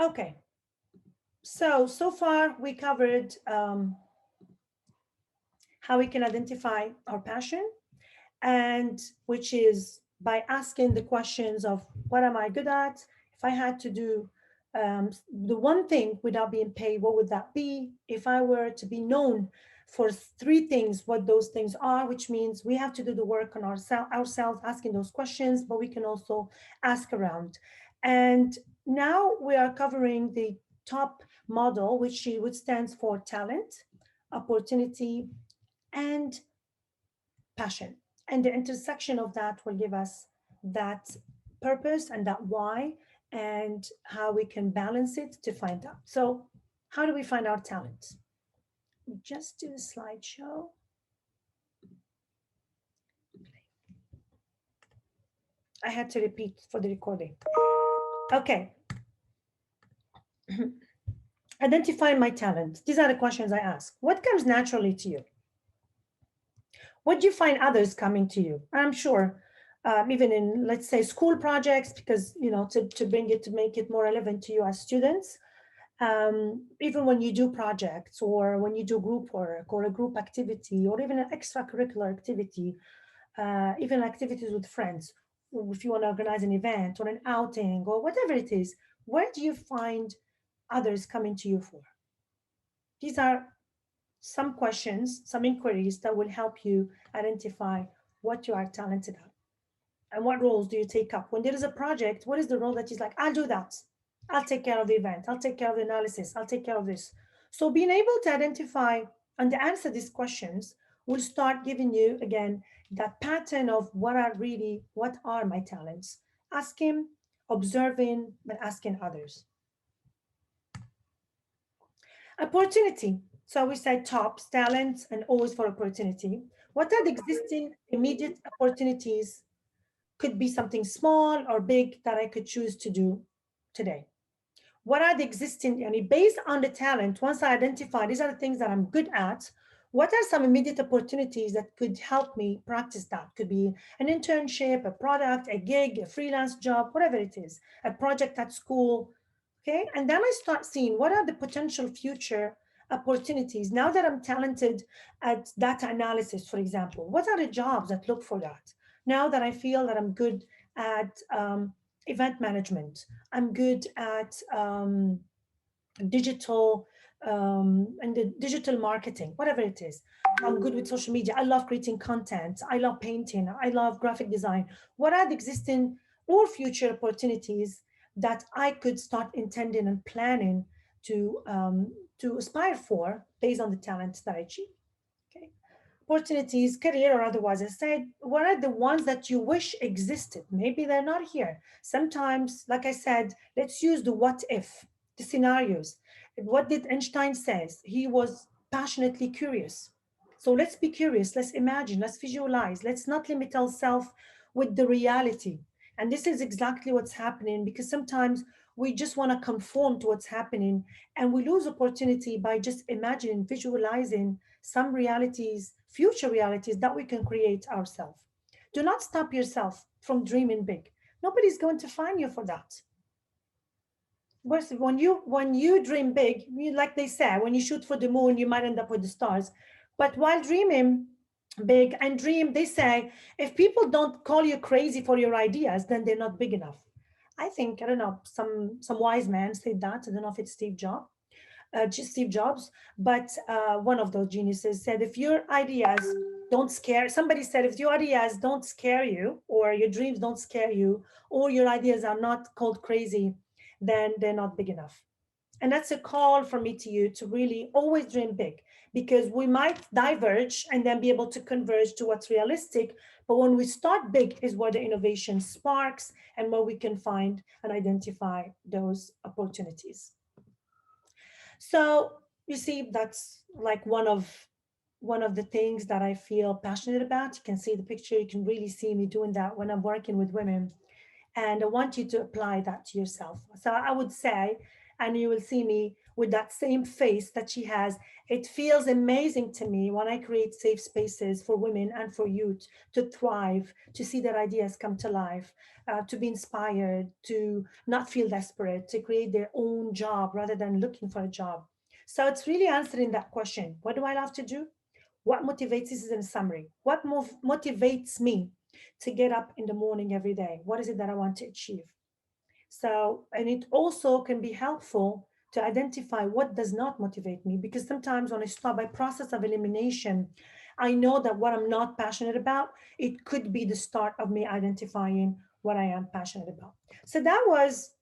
Okay, so far we covered how we can identify our passion, and which is by asking the questions of what am I good at? If I had to do the one thing without being paid, what would that be? If I were to be known for three things, what those things are, which means we have to do the work on ourselves, asking those questions, but we can also ask around. And now we are covering the top model, which stands for talent, opportunity, and passion. And the intersection of that will give us that purpose and that why, and how we can balance it to find out. So, how do we find our talent? Just do the slideshow. I had to repeat for the recording. Okay. Identify my talent. These are the questions I ask. What comes naturally to you? What do you find others coming to you? I'm sure, even in, let's say, school projects, because, to bring it, to make it more relevant to you as students, even when you do projects or when you do group work or a group activity or even an extracurricular activity, even activities with friends, if you want to organize an event or an outing or whatever it is, where do you find others coming to you for? These are some questions, some inquiries that will help you identify what you are talented at and what roles do you take up. When there is a project, what is the role that is like, I'll do that. I'll take care of the event. I'll take care of the analysis. I'll take care of this. So being able to identify and to answer these questions will start giving you again that pattern of what are my talents? Asking, observing, but asking others. Opportunity. So we said tops, talents, and always for opportunity. What are the existing immediate opportunities? Could be something small or big that I could choose to do today. What are the existing, based on the talent, once I identify these are the things that I'm good at, what are some immediate opportunities that could help me practice that? Could be an internship, a product, a gig, a freelance job, whatever it is, a project at school. Okay. And then I start seeing what are the potential future opportunities now that I'm talented at data analysis, for example. What are the jobs that look for that? Now that I feel that I'm good at event management, I'm good at digital and the digital marketing, whatever it is. I'm good with social media. I love creating content. I love painting. I love graphic design. What are the existing or future opportunities that I could start intending and planning to aspire for based on the talents that I achieve? Okay. Opportunities, career or otherwise. I said, what are the ones that you wish existed? Maybe they're not here. Sometimes, like I said, let's use the what if, the scenarios. What did Einstein says? He was passionately curious. So let's be curious, let's imagine, let's visualize, let's not limit ourselves with the reality. And this is exactly what's happening because sometimes we just want to conform to what's happening and we lose opportunity by just imagining, visualizing some realities, future realities that we can create ourselves. Do not stop yourself from dreaming big. Nobody's going to find you for that. When you dream big, like they say, when you shoot for the moon, you might end up with the stars. But while dreaming big and dream, they say, if people don't call you crazy for your ideas, then they're not big enough. I think, I don't know, some wise man said that. I don't know if it's Steve Jobs, but one of those geniuses said, if your ideas don't scare, somebody said, if your ideas don't scare you, or your dreams don't scare you, or your ideas are not called crazy, then they're not big enough. And that's a call from me to you to really always dream big because we might diverge and then be able to converge to what's realistic. But when we start big is where the innovation sparks and where we can find and identify those opportunities. So you see, that's like one of the things that I feel passionate about. You can see the picture, you can really see me doing that when I'm working with women. And I want you to apply that to yourself. So I would say, and you will see me with that same face that she has. It feels amazing to me when I create safe spaces for women and for youth to thrive, to see their ideas come to life, to be inspired, to not feel desperate, to create their own job rather than looking for a job. So it's really answering that question. What do I love to do? What motivates, this is in summary, what motivates me to get up in the morning every day? What is it that I want to achieve? So, and it also can be helpful to identify what does not motivate me, because sometimes when I start by process of elimination, I know that what I'm not passionate about, it could be the start of me identifying what I am passionate about. So that was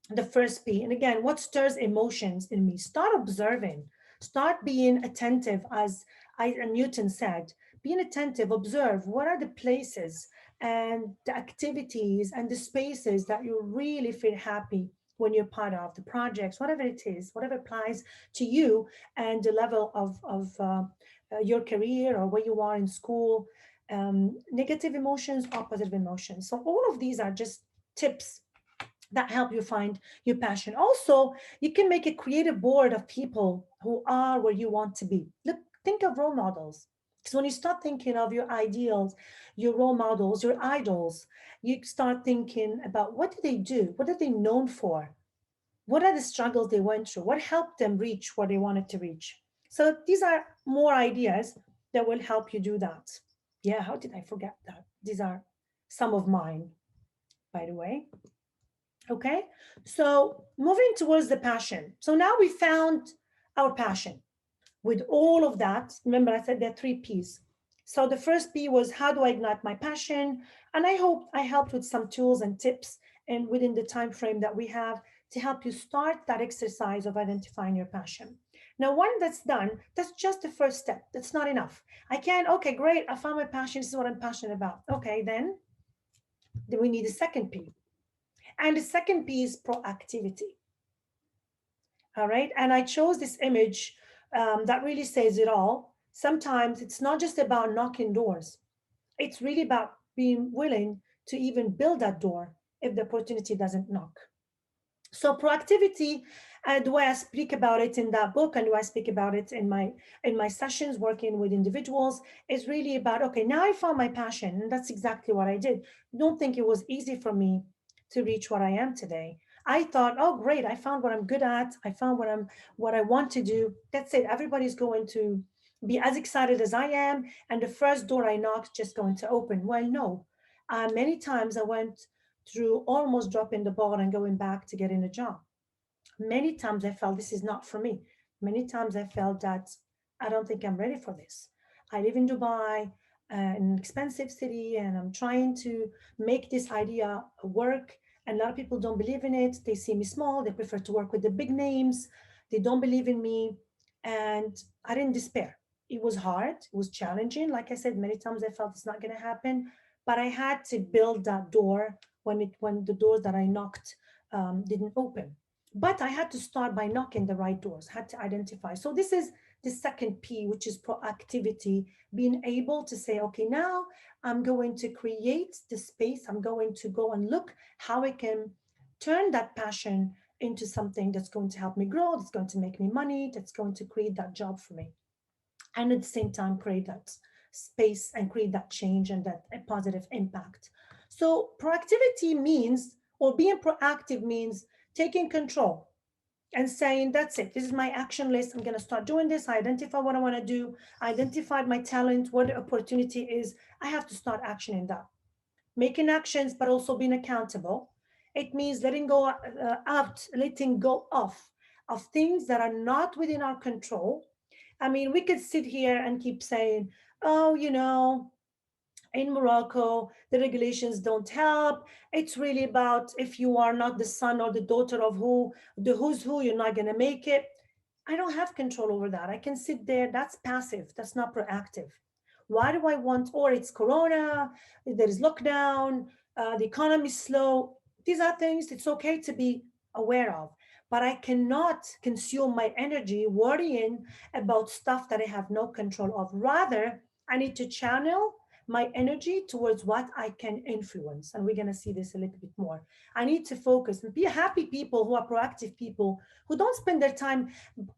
the first P. And again, what stirs emotions in me? Start observing, start being attentive, as Newton said, being attentive, observe what are the places and the activities and the spaces that you really feel happy when you're part of the projects, whatever it is, whatever applies to you and the level of your career or where you are in school, negative emotions or positive emotions. So all of these are just tips that help you find your passion. Also, you can make a creative board of people who are where you want to be. Look, think of role models. Because when you start thinking of your ideals, your role models, your idols, you start thinking about what do they do? What are they known for? What are the struggles they went through? What helped them reach what they wanted to reach? So these are more ideas that will help you do that. Yeah, how did I forget that? These are some of mine, by the way. Okay, so moving towards the passion. So now we found our passion. With all of that, remember I said there are three P's. So the first P was how do I ignite my passion? And I hope I helped with some tools and tips and within the time frame that we have to help you start that exercise of identifying your passion. Now, when that's done, that's just the first step. That's not enough. I can't, okay, great, I found my passion. This is what I'm passionate about. Okay, then we need a second P. And the second P is proactivity. All right. And I chose this image that really says it all. Sometimes it's not just about knocking doors, it's really about being willing to even build that door if the opportunity doesn't knock. So proactivity, and the way I speak about it in that book and the way I speak about it in my sessions working with individuals is really about, okay, now I found my passion, and that's exactly what I did. Don't think it was easy for me to reach what I am today. I thought, oh great, I found what I'm good at, I found what I want to do. That's it. Everybody's going to be as excited as I am, and the first door I knocked just going to open. Well, no. Many times I went through almost dropping the ball and going back to getting a job. Many times I felt this is not for me. Many times I felt that I don't think I'm ready for this. I live in Dubai, an expensive city, and I'm trying to make this idea work. And a lot of people don't believe in it. They see me small. They prefer to work with the big names. They don't believe in me. And I didn't despair. It was hard. It was challenging. Like I said, many times I felt it's not going to happen. But I had to build that door when the doors that I knocked didn't open. But I had to start by knocking the right doors, had to identify. So this is the second P, which is proactivity, being able to say, okay, now I'm going to create the space. I'm going to go and look how I can turn that passion into something that's going to help me grow, that's going to make me money, that's going to create that job for me. And at the same time, create that space and create that change and that a positive impact. So proactivity means, or being proactive means taking control and saying, that's it, this is my action list, I'm going to start doing this. I identify what I want to do, I identified my talent, what the opportunity is, I have to start actioning that, making actions but also being accountable. It means letting go of things that are not within our control. I mean, we could sit here and keep saying, oh, in Morocco, the regulations don't help. It's really about if you are not the son or the daughter of the who's who, you're not going to make it. I don't have control over that. I can sit there. That's passive. That's not proactive. Why do I want, or it's Corona, there is lockdown, the economy is slow. These are things it's okay to be aware of. But I cannot consume my energy worrying about stuff that I have no control of. Rather, I need to channel my energy towards what I can influence. And we're going to see this a little bit more. I need to focus and be happy people who are proactive people who don't spend their time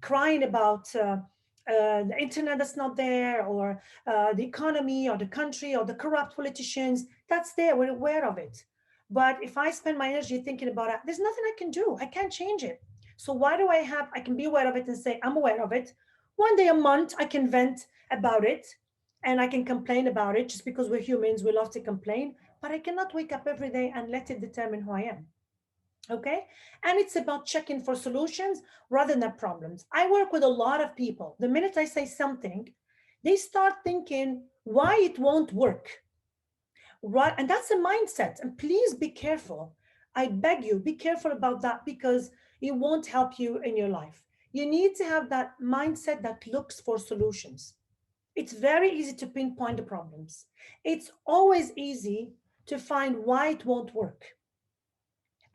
crying about the internet that's not there, or the economy, or the country, or the corrupt politicians. That's there. We're aware of it. But if I spend my energy thinking about it, there's nothing I can do. I can't change it. So why do I can be aware of it and say, I'm aware of it. One day a month, I can vent about it and I can complain about it just because we're humans. We love to complain, but I cannot wake up every day and let it determine who I am. Okay. And it's about checking for solutions rather than problems. I work with a lot of people. The minute I say something, they start thinking why it won't work. Right. And that's a mindset. And please be careful. I beg you, be careful about that because it won't help you in your life. You need to have that mindset that looks for solutions. It's very easy to pinpoint the problems. It's always easy to find why it won't work.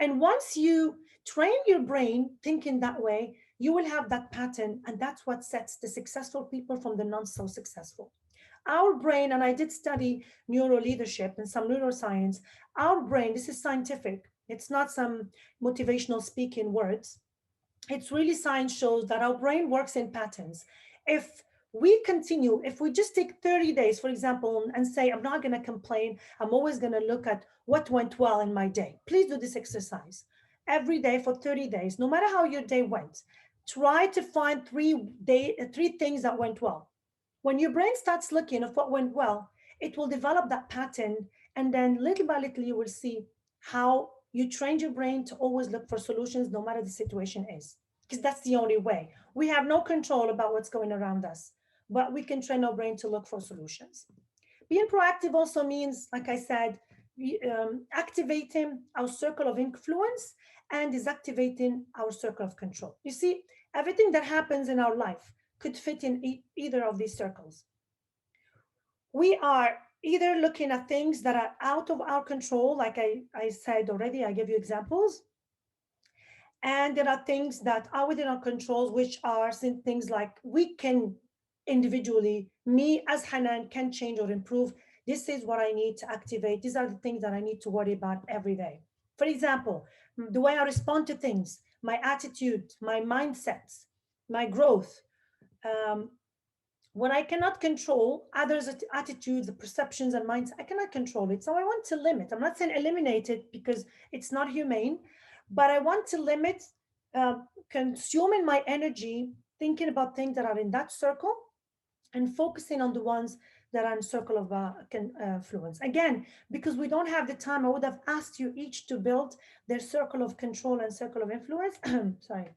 And once you train your brain thinking that way, you will have that pattern. And that's what sets the successful people from the non so successful. Our brain, and I did study neuro leadership and some neuroscience, our brain, this is scientific, it's not some motivational speaking words. It's really science shows that our brain works in patterns. If we continue, if we just take 30 days, for example, and say, I'm not going to complain, I'm always going to look at what went well in my day. Please do this exercise every day for 30 days, no matter how your day went. Try to find three things that went well. When your brain starts looking at what went well, it will develop that pattern. And then little by little, you will see how you trained your brain to always look for solutions no matter the situation is. Because that's the only way. We have no control about what's going around us, but we can train our brain to look for solutions. Being proactive also means, like I said, activating our circle of influence and deactivating our circle of control. You see, everything that happens in our life could fit in either of these circles. We are either looking at things that are out of our control, like I said already, I gave you examples. And there are things that are within our controls, which are things like we can individually, me as Hanan, can change or improve. This is what I need to activate. These are the things that I need to worry about every day. For example, the way I respond to things, my attitude, my mindsets, my growth. Um, what I cannot control, others' attitudes, the perceptions and minds, I cannot control it. So I want to limit. I'm not saying eliminate it because it's not humane, but I want to limit consuming my energy thinking about things that are in that circle and focusing on the ones that are in circle of influence. Again, because we don't have the time, I would have asked you each to build their circle of control and circle of influence. Sorry.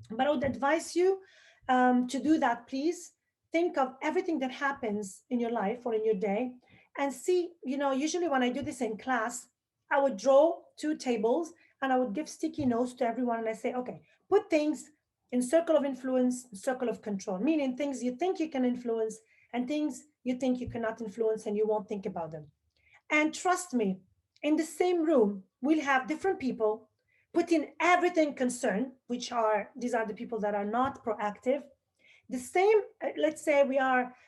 But I would advise you to do that, please. Think of everything that happens in your life or in your day and see, usually when I do this in class, I would draw two tables and I would give sticky notes to everyone and I say, okay, put things in circle of influence, circle of control, meaning things you think you can influence and things you think you cannot influence and you won't think about them. And trust me, in the same room, we'll have different people put in everything concern, which are these are the people that are not proactive. The same, let's say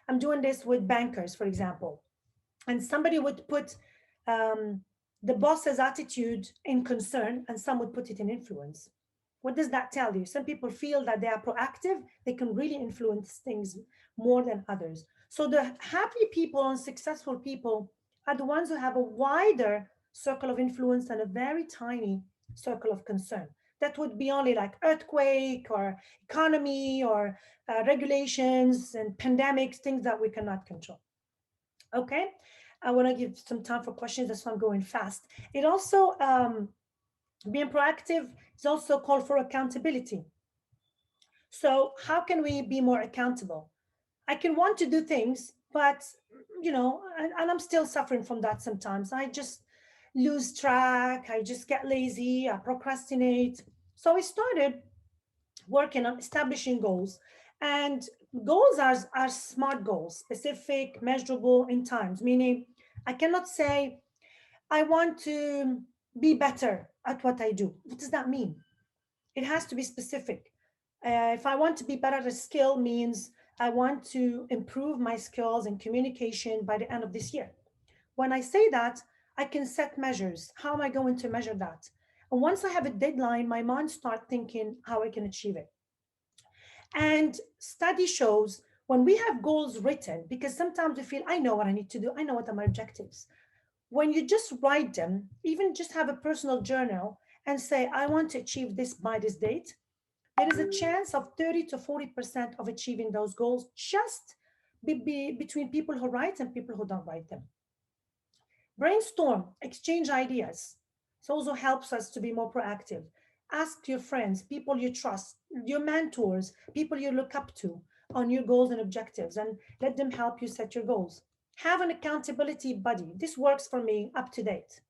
I'm doing this with bankers, for example, and somebody would put um, the boss's attitude in concern, and some would put it in influence. What does that tell you? Some people feel that they are proactive, they can really influence things more than others. So the happy people and successful people are the ones who have a wider circle of influence and a very tiny circle of concern. That would be only like earthquake or economy or regulations and pandemics, things that we cannot control. Okay, I want to give some time for questions. That's why I'm going fast. It also being proactive is also called for accountability. So how can we be more accountable? I can want to do things, but and I'm still suffering from that sometimes. I just lose track. I just get lazy. I procrastinate. So I started working on establishing goals. And goals are smart goals, specific, measurable in times, meaning I cannot say, I want to be better at what I do. What does that mean? It has to be specific. If I want to be better at a skill, means I want to improve my skills in communication by the end of this year. When I say that, I can set measures. How am I going to measure that? And once I have a deadline, my mind start thinking how I can achieve it. And study shows when we have goals written, because sometimes we feel, I know what I need to do, I know what are my objectives. When you just write them, even just have a personal journal and say, I want to achieve this by this date, there is a chance of 30 to 40% of achieving those goals just between people who write and people who don't write them. Brainstorm, exchange ideas. It also helps us to be more proactive. Ask your friends, people you trust, your mentors, people you look up to on your goals and objectives, and let them help you set your goals. Have an accountability buddy. This works for me up to date.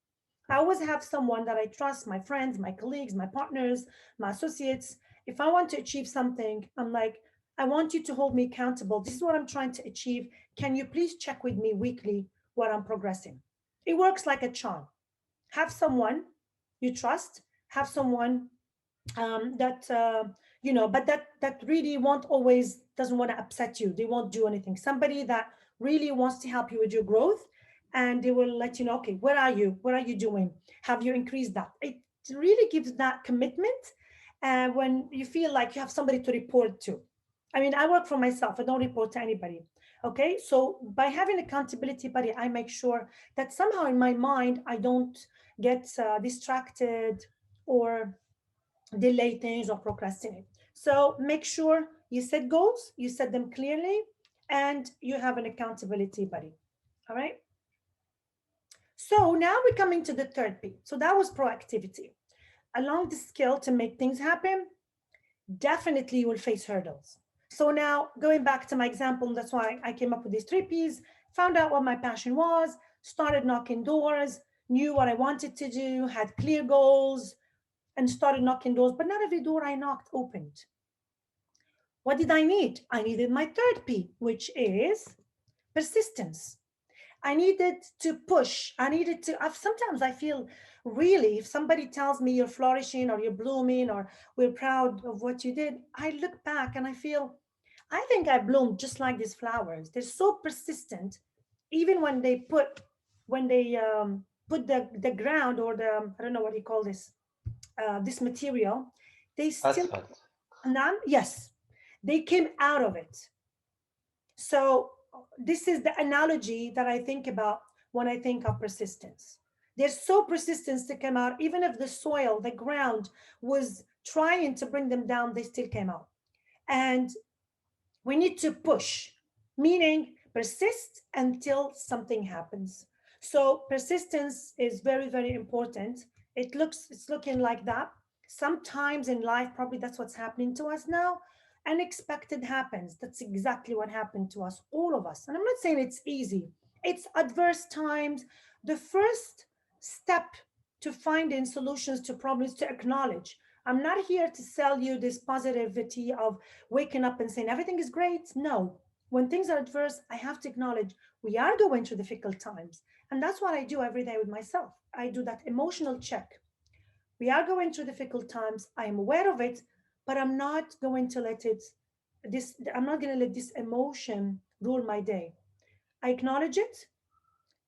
I always have someone that I trust, my friends, my colleagues, my partners, my associates. If I want to achieve something, I'm like, I want you to hold me accountable. This is what I'm trying to achieve. Can you please check with me weekly what I'm progressing? It works like a charm. Have someone you trust, have someone that but that really won't always doesn't want to upset you. They won't do anything. Somebody that really wants to help you with your growth, and they will let you know, okay, where are you, what are you doing, have you increased that? It really gives that commitment. And when you feel like you have somebody to report to, I mean, I work for myself, I don't report to anybody. Okay, so by having accountability buddy, I make sure that somehow in my mind I don't get distracted or delay things or procrastinate. So make sure you set goals, you set them clearly, and you have an accountability buddy. All right. So now we're coming to the third P. So that was proactivity. Along the skill to make things happen, definitely you will face hurdles. So now going back to my example, that's why I came up with these three P's, found out what my passion was, started knocking doors, knew what I wanted to do, had clear goals, and started knocking doors, but not every door I knocked opened. What did I need? I needed my third P, which is persistence. I needed to push. I needed to. Sometimes I feel really, if somebody tells me you're flourishing or you're blooming or we're proud of what you did, I look back and I feel, I think I bloomed just like these flowers. They're so persistent, even when they put the ground or the I don't know what you call this material, they still Asphalt. yes, they came out of it. So this is the analogy that I think about when I think of persistence. They're so persistent to come out, even if the soil, the ground was trying to bring them down, they still came out. And we need to push, meaning persist until something happens. So persistence is very, very important. It's looking like that. Sometimes in life, probably that's what's happening to us now. Unexpected happens. That's exactly what happened to us, all of us. And I'm not saying it's easy. It's adverse times. The first step to finding solutions to problems to acknowledge. I'm not here to sell you this positivity of waking up and saying everything is great. No, when things are adverse, I have to acknowledge we are going through difficult times. And that's what I do every day with myself. I do that emotional check. We are going through difficult times. I am aware of it, but I'm not going to let I'm not going to let this emotion rule my day. I acknowledge it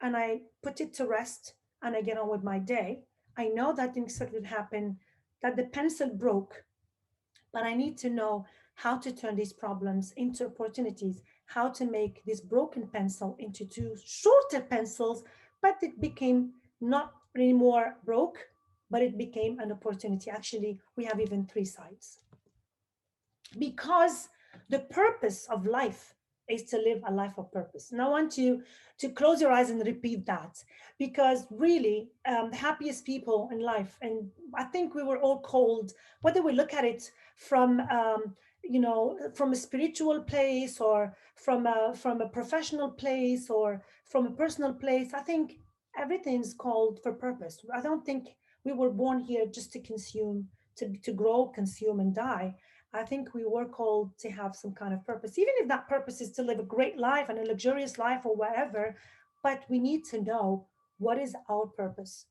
and I put it to rest and I get on with my day. I know that things could happen, that the pencil broke, but I need to know how to turn these problems into opportunities, how to make this broken pencil into two shorter pencils, but it became not anymore broke, but it became an opportunity. Actually, we have even three sides because the purpose of life is to live a life of purpose. And I want you to close your eyes and repeat that because really, the happiest people in life, and I think we were all called, whether we look at it from, from a spiritual place or from a professional place or from a personal place. I think everything's called for purpose. I don't think we were born here just to consume, to grow, consume, and die. I think we were called to have some kind of purpose, even if that purpose is to live a great life and a luxurious life or whatever. But we need to know what is our purpose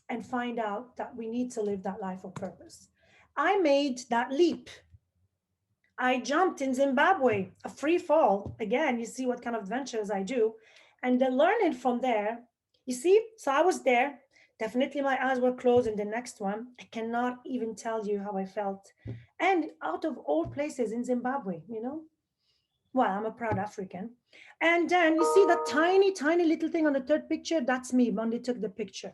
and find out that we need to live that life of purpose. I made that leap. I jumped in Zimbabwe, a free fall. Again, you see what kind of adventures I do. And then learning from there, You see, so I was there. Definitely my eyes were closed in the next one. I cannot even tell you how I felt. And out of all places in Zimbabwe, you know, well, I'm a proud African. And then you see that tiny, tiny little thing on the third picture? That's me. Monday took the picture.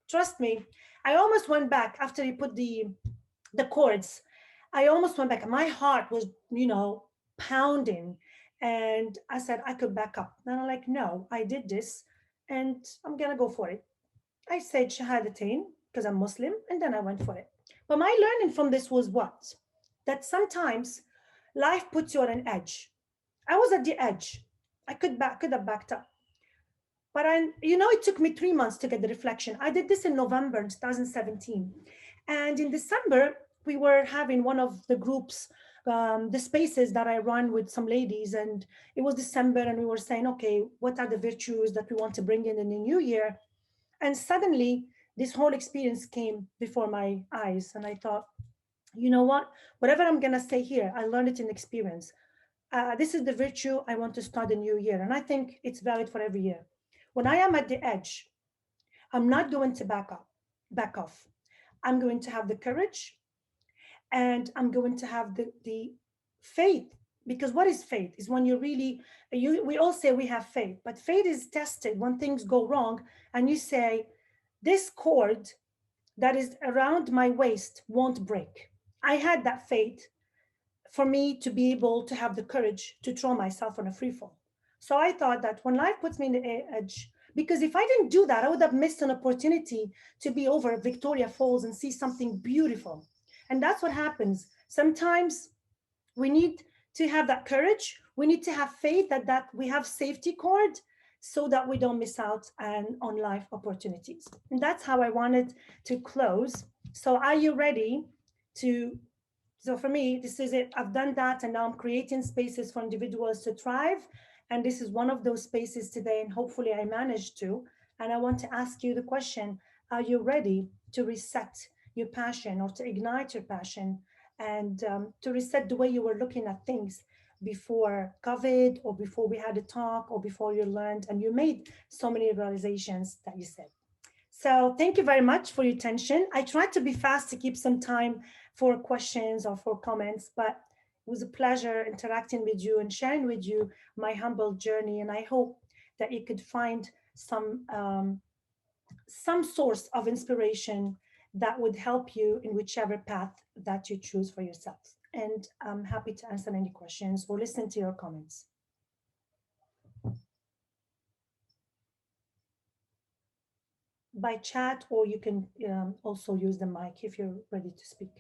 Trust me, I almost went back after he put the chords. I almost went back. My heart was, you know, pounding. And I said I could back up. And I'm like, no, I did this and I'm gonna go for it. I said Shahadatain because I'm Muslim, and then I went for it. But my learning from this was what? That sometimes life puts you on an edge. I was at the edge. Could have backed up. But you know, it took me 3 months to get the reflection. I did this in November 2017. And in December, we were having one of the groups, the spaces that I run with some ladies. And it was December, and we were saying, okay, what are the virtues that we want to bring in the new year? And suddenly, this whole experience came before my eyes. And I thought, you know what? Whatever I'm going to say here, I learned it in experience. This is the virtue I want to start the new year. And I think it's valid for every year. When I am at the edge, I'm not going to back off. I'm going to have the courage and I'm going to have the faith. Because what is faith? Is when you really, we all say we have faith, but faith is tested when things go wrong and you say, this cord that is around my waist won't break. I had that faith for me to be able to have the courage to throw myself on a free fall. So I thought that when life puts me in the edge, because if I didn't do that, I would have missed an opportunity to be over Victoria Falls and see something beautiful. And that's what happens. Sometimes we need to have that courage. We need to have faith that we have safety cord so that we don't miss out on life opportunities. And that's how I wanted to close. So are you ready to so for me, this is it. I've done that, and now I'm creating spaces for individuals to thrive. And this is one of those spaces today, and hopefully I managed to. And I want to ask you the question: are you ready to reset your passion or to ignite your passion and to reset the way you were looking at things before COVID or before we had a talk or before you learned and you made so many realizations that you said? So thank you very much for your attention. I tried to be fast to keep some time for questions or for comments, but it was a pleasure interacting with you and sharing with you my humble journey. And I hope that you could find some source of inspiration that would help you in whichever path that you choose for yourself. And I'm happy to answer any questions or listen to your comments. By chat, or you can also use the mic if you're ready to speak.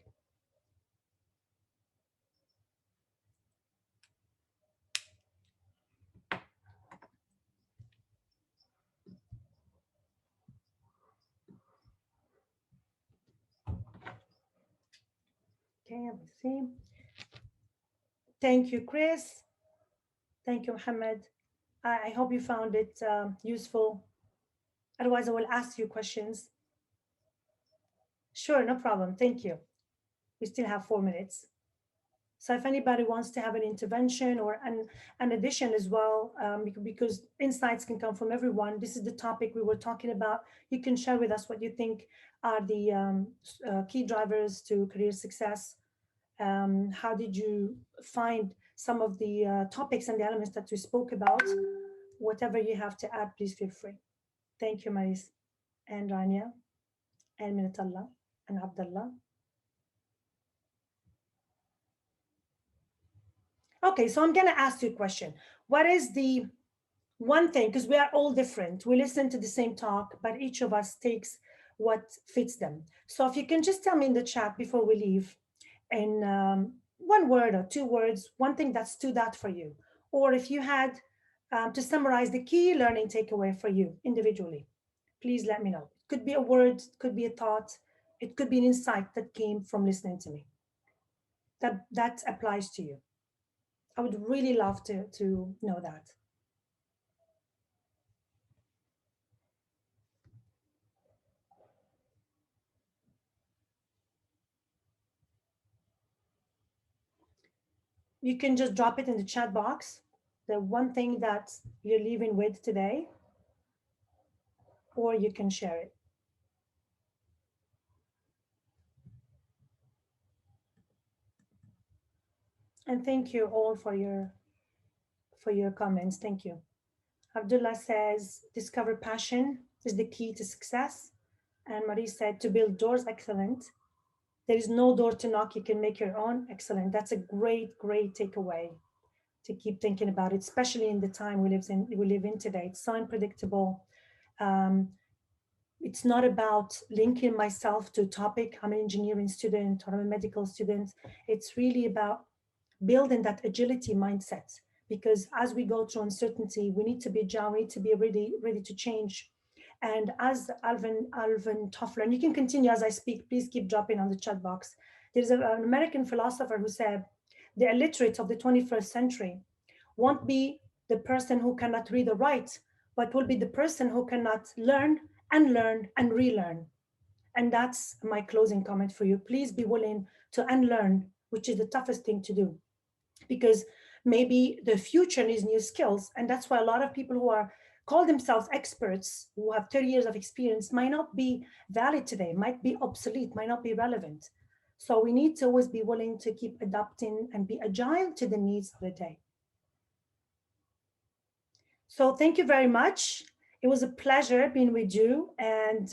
Okay, let's see. Thank you, Chris. Thank you, Mohammed. I hope you found it useful. Otherwise, I will ask you questions. Sure, no problem. Thank you. We still have 4 minutes. So if anybody wants to have an intervention or an addition as well, because insights can come from everyone. This is the topic we were talking about. You can share with us what you think are the key drivers to career success. How did you find some of the topics and the elements that we spoke about? Whatever you have to add, please feel free. Thank you, Maris and Rania and Minatullah and Abdullah. Okay, so I'm going to ask you a question. What is the one thing, because we are all different, we listen to the same talk, but each of us takes what fits them. So if you can just tell me in the chat before we leave, in one word or 2 words, one thing that stood out for you, or if you had to summarize the key learning takeaway for you individually, please let me know. It could be a word, it could be a thought, it could be an insight that came from listening to me that applies to you. I would really love to know that. You can just drop it in the chat box. The one thing that you're leaving with today. or you can share it. And thank you all for your comments. Thank you. Abdullah says, discover passion is the key to success. And Marie said, to build doors, excellent. There is no door to knock, you can make your own, excellent. That's a great, great takeaway to keep thinking about it, especially in the time we live in today. It's so unpredictable. Um, it's not about linking myself to a topic. I'm an engineering student or I'm a medical student. It's really about building that agility mindset, because as we go through uncertainty, we need to be agile, we need to be ready to change. And as Alvin Toffler, and you can continue as I speak, please keep dropping on the chat box. There's an American philosopher who said, the illiterate of the 21st century won't be the person who cannot read or write, but will be the person who cannot learn and relearn. And that's my closing comment for you. Please be willing to unlearn, which is the toughest thing to do, because maybe the future needs new skills. And that's why a lot of people who are call themselves experts, who have 30 years of experience, might not be valid today, might be obsolete, might not be relevant. So we need to always be willing to keep adapting and be agile to the needs of the day. So thank you very much. It was a pleasure being with you. And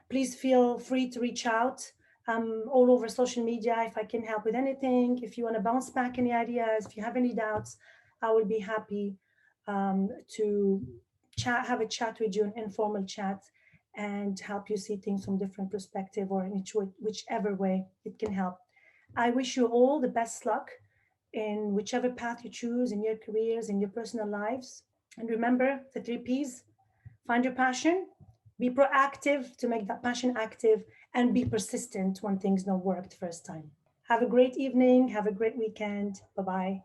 please feel free to reach out all over social media if I can help with anything. If you want to bounce back any ideas, if you have any doubts, I will be happy to have a chat with you, an informal chat, and help you see things from different perspective or in whichever way it can help. I wish you all the best luck in whichever path you choose in your careers, in your personal lives. And remember the 3 Ps: find your passion, be proactive to make that passion active, and be persistent when things don't work the first time. Have a great evening. Have a great weekend. Bye bye.